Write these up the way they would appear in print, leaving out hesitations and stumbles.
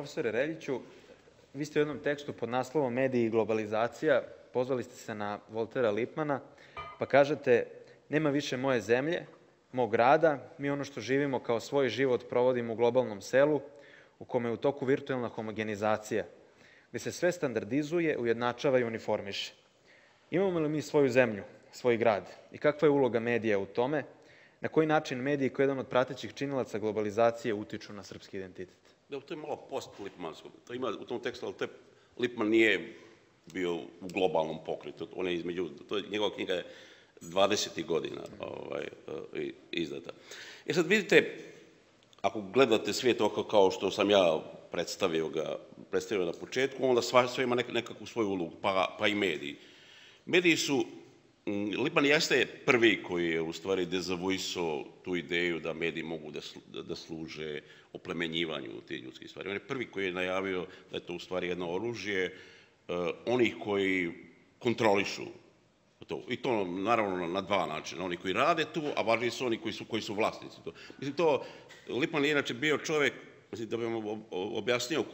Profesore Reljiću, vi ste u jednom tekstu pod naslovom Mediji i globalizacija, pozvali ste se na Voltera Lipmana, pa kažete: nema više moje zemlje, mog grada, mi ono što živimo kao svoj život provodimo u globalnom selu, u kome je u toku virtuelna homogenizacija, gde se sve standardizuje, ujednačava i uniformiše. Imamo li mi svoju zemlju, svoj grad? I kakva je uloga medija u tome? Na koji način mediji, kao jedan od pratećih činilaca globalizacije, utiču na srpski identitet? Da, to je malo post-Lipmansko. To ima u tom tekstu, ali Lipman nije bio u globalnom pokretu. On je između, njegova knjiga je 20. godina izdata. Sad vidite, ako gledate svijet oko kao što sam ja predstavio na početku, onda sve ima nekakvu svoju ulogu, pa i mediji. Mediji su, Lipman jeste prvi koji je u stvari dezavuisao tu ideju da mediji mogu da služe oplemenjivanju tih ljudskih stvari. On je prvi koji je najavio da je to u stvari jedno oružje onih koji kontrolišu to. I to naravno na dva načina. Oni koji rade tu, a važniji su oni koji su vlasnici to. Mislim, to Lipman je inače bio čovjek, da bi vam objasnio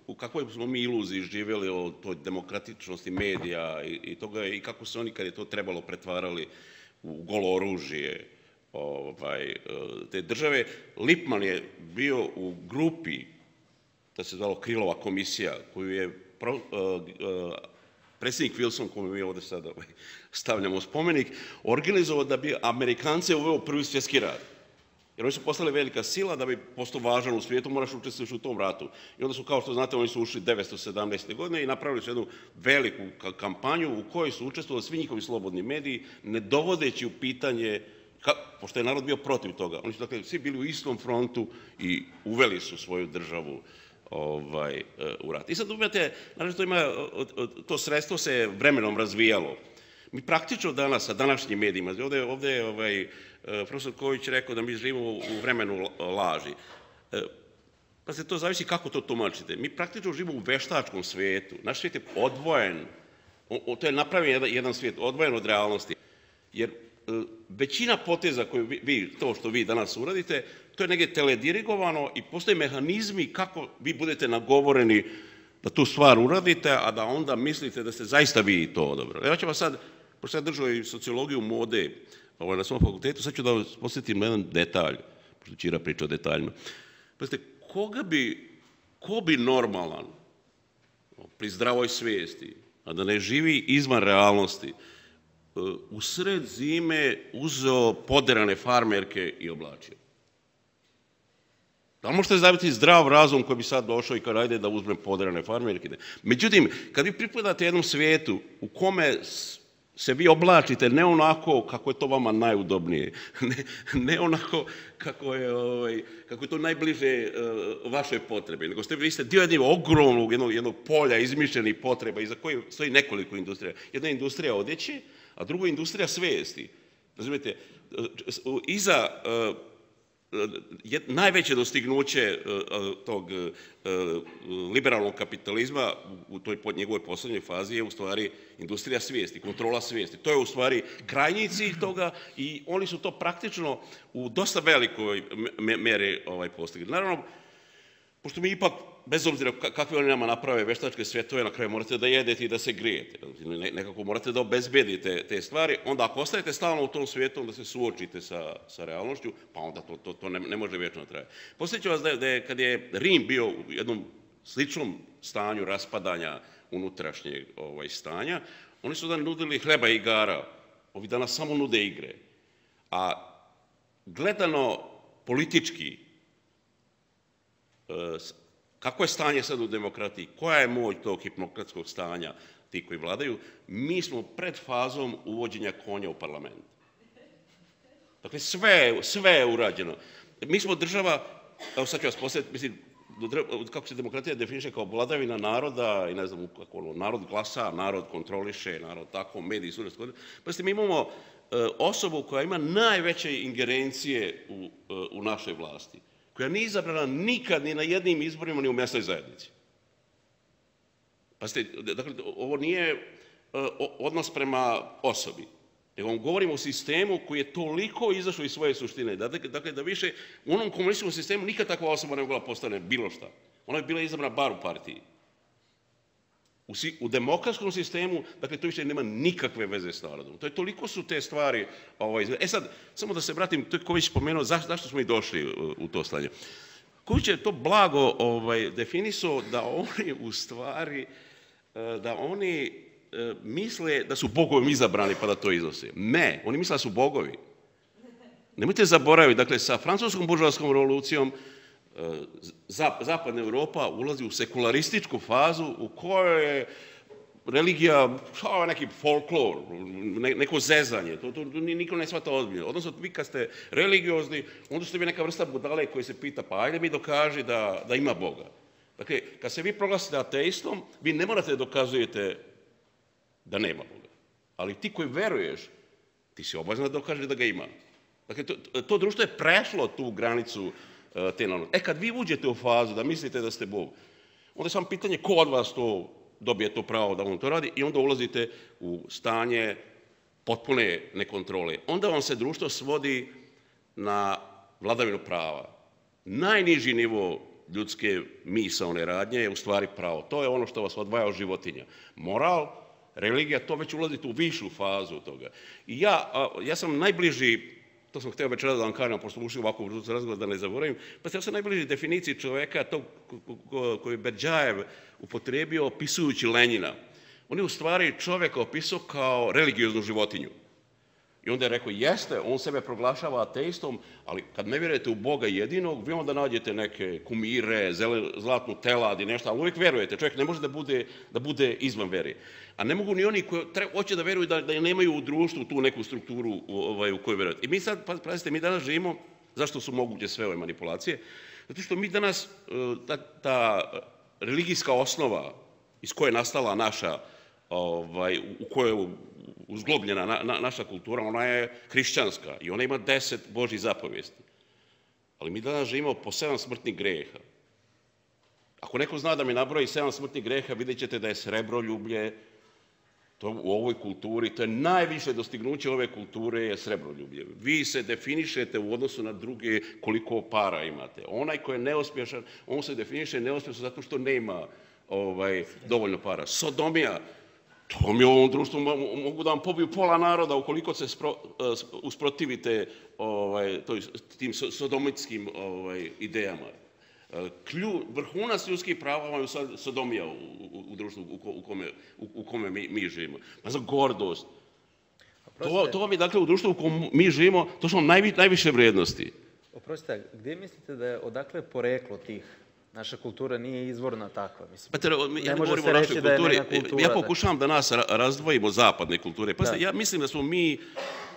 u kakvoj smo mi iluziji živjeli o toj demokratičnosti medija i toga i kako se oni, kad je to trebalo, pretvarali u golo oružje te države. Lipman je bio u grupi, da se zvalo Krilova komisija, koju je predsjednik Wilson, komu mi ovdje sad stavljamo spomenik, organizovao da bi Amerikance uveo Prvi svjetski rat. Jer oni su postali velika sila, da bi postao važan u svijetu, moraš učestvovati u tom ratu. I onda su, kao što znate, oni su ušli 1917. godine i napravili su jednu veliku kampanju u kojoj su učestvovali svi njihovi slobodni mediji, ne dovodeći u pitanje, pošto je narod bio protiv toga. Oni su, dakle, svi bili u istom frontu i uveli su svoju državu u rat. I sad imate, to sredstvo se vremenom razvijalo. Mi praktično danas, sa današnjim medijima, ovdje je profesor Ković rekao da mi živimo u vremenu laži. Pa se to zavisi kako to tumačite. Mi praktično živimo u veštačkom svijetu. Naš svijet je odvojen, to je napravljen jedan svijet, odvojen od realnosti. Jer većina poteza koju to što vi danas uradite, to je negdje teledirigovano i postoje mehanizmi kako vi budete nagovoreni da tu stvar uradite, a da onda mislite da ste zaista vi to odabrali. Ja ću vam sad, pošto sam držao i sociologiju mode na svom fakultetu, sad ću da vas posjetim na jedan detalj, pošto Ćira priča o detaljima. Pazite, ko bi normalan, pri zdravoj svijesti, a da ne živi izvan realnosti, u sred zime uzeo poderane farmerke i oblačio? Da li možete zaviti zdrav razum koji bi sad došao i kao ajde da uzmem poderane farmerke? Međutim, kad vi pripadate jednom svijetu u kome se vi oblačite ne onako kako je to vama najudobnije, ne onako kako je to najbliže vašoj potrebi, nego vi ste dio jednog ogromnog, jednog polja izmišljenih potreba iza koje stoji nekoliko industrija. Jedna je industrija odjeće, a druga je industrija svijesti. Razumijete, iza najveće dostignuće tog liberalnog kapitalizma u toj njegovoj poslednjoj fazi je u stvari industrija svijesti, kontrola svijesti. To je u stvari krajnji cilj toga i oni su to praktično u dosta velikoj meri postigli. Naravno, pošto mi ipak, bez obzira kakve oni nama naprave veštačke svijetove, na kraju morate da jedete i da se grijete. Nekako morate da obezbedite te stvari. Onda ako ostajete stalno u tom svijetu, onda se suočite sa realnošću, pa onda to ne može vječno trajati. Posjećam vas da je, kad je Rim bio u jednom sličnom stanju raspadanja unutrašnjeg stanja, oni su da nudili hleba i igara. Ovi danas samo nude igre. A gledano politički, kako je stanje sad u demokratiji, koja je moć tog hipnokratskog stanja, ti koji vladaju, mi smo pred fazom uvođenja konja u parlament. Dakle, sve je urađeno. Mi smo država, evo sad ću vas posjetiti, mislim, kako se demokratija definiše kao vladavina naroda i ne znam kako narod glasa, narod kontroliše, narod tako, mediji su nešto. Pa mi imamo osobu koja ima najveće ingerencije u našoj vlasti, koja nije izabrana nikad ni na jednim izborima ni u mjesnoj zajednici. Pazite, dakle, ovo nije odnos prema osobi, nego govorimo o sistemu koji je toliko izašao iz svoje suštine. Dakle, da više u onom komunističkom sistemu nikad takva osoba ne mogla postane bilo šta. Ona je bila izabrana bar u partiji. U demokratskom sistemu, dakle, to više nema nikakve veze s narodom. To je toliko su te stvari... sad, samo da se vratim, to je Ković spomenuo, zašto smo i došli u to stanje. Ković je to blago definisao da oni u stvari, da oni misle da su bogovom izabrani pa da to iznose. Ne, oni misle da su bogovi. Nemojte zaboraviti, dakle, sa francuskom buržoaskom revolucijom zapadna Europa ulazi u sekularističku fazu u kojoj je religija neki folklor, neko zezanje, to niko ne shvata ozbiljno. Odnosno, vi kad ste religiozni, onda ste vi neka vrsta budale koji se pita, pa ajde mi dokaži da ima Boga. Dakle, kad se vi proglasite ateistom, vi ne morate da dokazujete da nema Boga. Ali ti koji veruješ, ti si obavezan da dokažeš da ga ima. Dakle, to društvo je prešlo tu granicu te normalnosti. Kad vi uđete u fazu da mislite da ste Bog, onda je samo pitanje ko od vas to dobije to pravo da on to radi i onda ulazite u stanje potpune nekontrole. Onda vam se društvo svodi na vladavinu prava. Najniži nivo ljudske misaone radnje je u stvari pravo. To je ono što vas odvaja od životinja. Moral, religija, to već ulazite u višu fazu toga. I ja sam najbliži, to sam htio večeras da vam kažem, pošto smo ušli ovako u razgovor da ne zaboravim, pa ja sam najbliži definiciji čoveka, tog koji je Berdjajev upotrijebio opisujući Lenjina. On je u stvari čoveka opisao kao religioznu životinju. I onda je rekao, jeste, on sebe proglašava ateistom, ali kad ne vjerujete u Boga jedinog, vi onda nađete neke kumire, zlatnu telad i nešto, ali uvijek verujete. Čovjek ne može da bude izvan vere. A ne mogu ni oni koji hoće da veruju da nemaju u društvu tu neku strukturu u kojoj verujete. I mi sad, pazite, mi danas živimo, zašto su moguće sve ove manipulacije? Zato što mi danas, ta religijska osnova iz koje je nastala naša, u kojoj je uzglobljena naša kultura, ona je hrišćanska i ona ima 10 Božjih zapovijesti. Ali mi danas živimo po 7 smrtnih greha. Ako neko zna da mi nabroji 7 smrtnih greha, vidjet ćete da je srebroljublje, u ovoj kulturi, to je najviše dostignuće ove kulture je srebroljublje. Vi se definišete u odnosu na druge koliko para imate. Onaj ko je neuspješan, on se definiše neuspješan zato što nema dovoljno para. Sodomija, to mi u ovom društvu mogu da vam pobiju pola naroda ukoliko se usprotivite tim sodomitskim idejama. Vrhunac ljudskih prava vam je sodomija u društvu u kome mi živimo. Za gordost. To vam je, dakle, u društvu u kojem mi živimo, to su vam najviše vrijednosti. Oprostite, gdje mislite da je odakle poreklo tih? Naša kultura nije izvorna takva. Ja ne govorim o našoj kulturi. Ja pokušavam da nas razdvojimo od zapadne kulture. Ja mislim da smo mi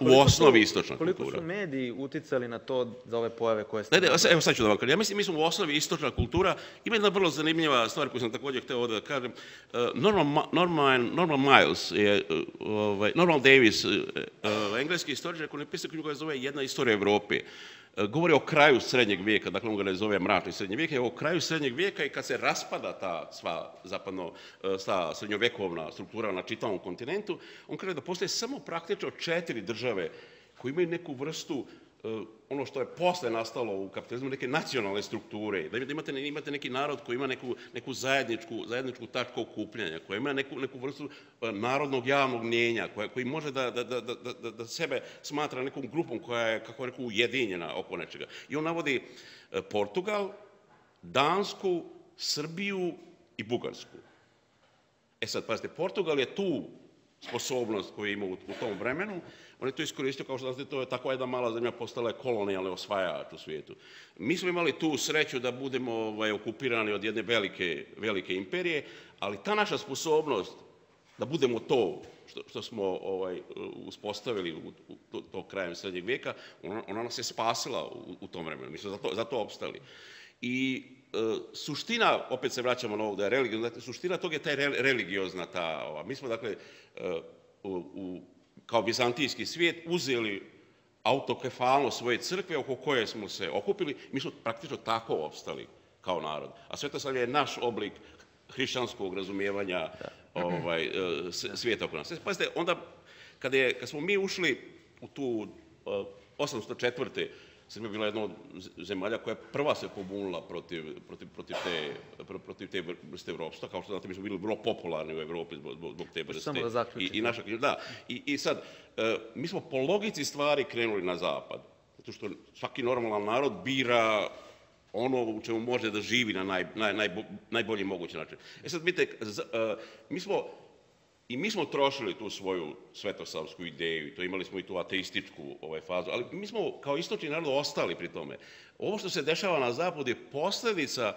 u osnovi istočna kultura. Koliko su mediji uticali na to za ove pojave koje ste... Evo sad ću da vam kažem. Ja mislim mi smo u osnovi istočna kultura. Ima jedna vrlo zanimljiva stvar koju sam također htio ovdje da kažem. Norman Davis, engleski istoričar koji je napisao knjigu koja se zove Jedna istorija Evrope. Govori o kraju srednjeg vijeka, dakle on ga ne zove mračni srednji vijek, je o kraju srednjeg vijeka i kad se raspada ta sva srednjovjekovna struktura na čitavom kontinentu, on kaže da postoje samo praktično 4 države koje imaju neku vrstu, ono što je posle nastalo u kapitalizmu, neke nacionalne strukture, da imate neki narod koji ima neku zajedničku tačku okupljanja, koja ima neku vrstu narodnog javnog mnijenja, koji može da sebe smatra nekom grupom koja je, kako reku, ujedinjena oko nečega. I on navodi Portugal, Dansku, Srbiju i Bugarsku. Sad, pazite, Portugal je tu sposobnost koju ima u tom vremenu, on je to iskoristio, kao što znate, to je takva jedna mala zemlja, postala je kolonijalni osvajač u svijetu. Mi smo imali tu sreću da budemo okupirani od jedne velike imperije, ali ta naša sposobnost da budemo to što smo uspostavili to krajem srednjeg vijeka, ona nas je spasila u tom vremenu. Mi smo zato opstali. I suština, opet se vraćamo na ovo da je religiozna, suština toga je ta religiozna, mi smo, dakle, kao bizantijski svijet uzeli autokefalnost svoje crkve oko koje smo se okupili, mi smo praktično tako opstali kao narod. A Svetosavlje je naš oblik hrišćanskog razumijevanja svijeta oko nas. Pazite, onda kad smo mi ušli u tu 804. Srbija je bila jedna od zemalja koja je prva se pobunila protiv te vrste ropstva. Kao što znate, mi smo bili vrlo popularni u Evropi zbog te vrste. Samo da zaključim. I sad, mi smo po logici stvari krenuli na zapad. Zato što svaki normalan narod bira ono u čemu može da živi na najbolji mogući način. Sad, vidite, mi smo trošili tu svoju svetosavsku ideju, imali smo i tu ateističku fazu, ali mi smo kao istočni narod ostali pri tome. Ovo što se dešava na zapadu je posljedica,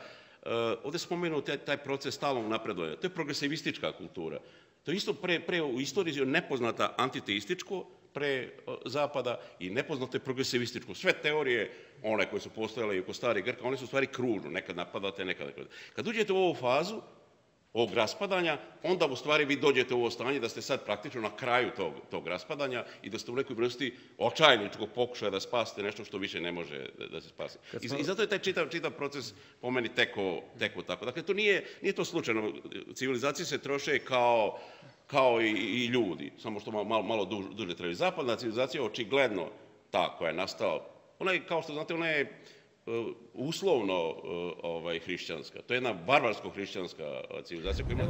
ovdje spomenuo taj proces stalnog napredovanja, to je progresivistička kultura. To je isto pre u istoriji nepoznata antiteističko pre zapada i nepoznato je progresivističko. Sve teorije, one koje su postojale i oko starih Grka, one su u stvari kružne, nekad napadate, nekad. Kad uđete u ovu fazu, ovog raspadanja, onda u stvari vi dođete u ovo stanje da ste sad praktično na kraju tog raspadanja i da ste u nekoj vrsti očajničkog pokušaja da spasite nešto što više ne može da se spasi. I zato je taj čitav proces po meni teko tako. Dakle, to nije to slučajno. Civilizacije se troše kao i ljudi, samo što malo duže traju. Zapadna civilizacija je očigledno ta koja je nastala. Ona je, kao što znate, ona je uslovno hrišćanska. To je jedna barbarsko-hrišćanska civilizacija koja ima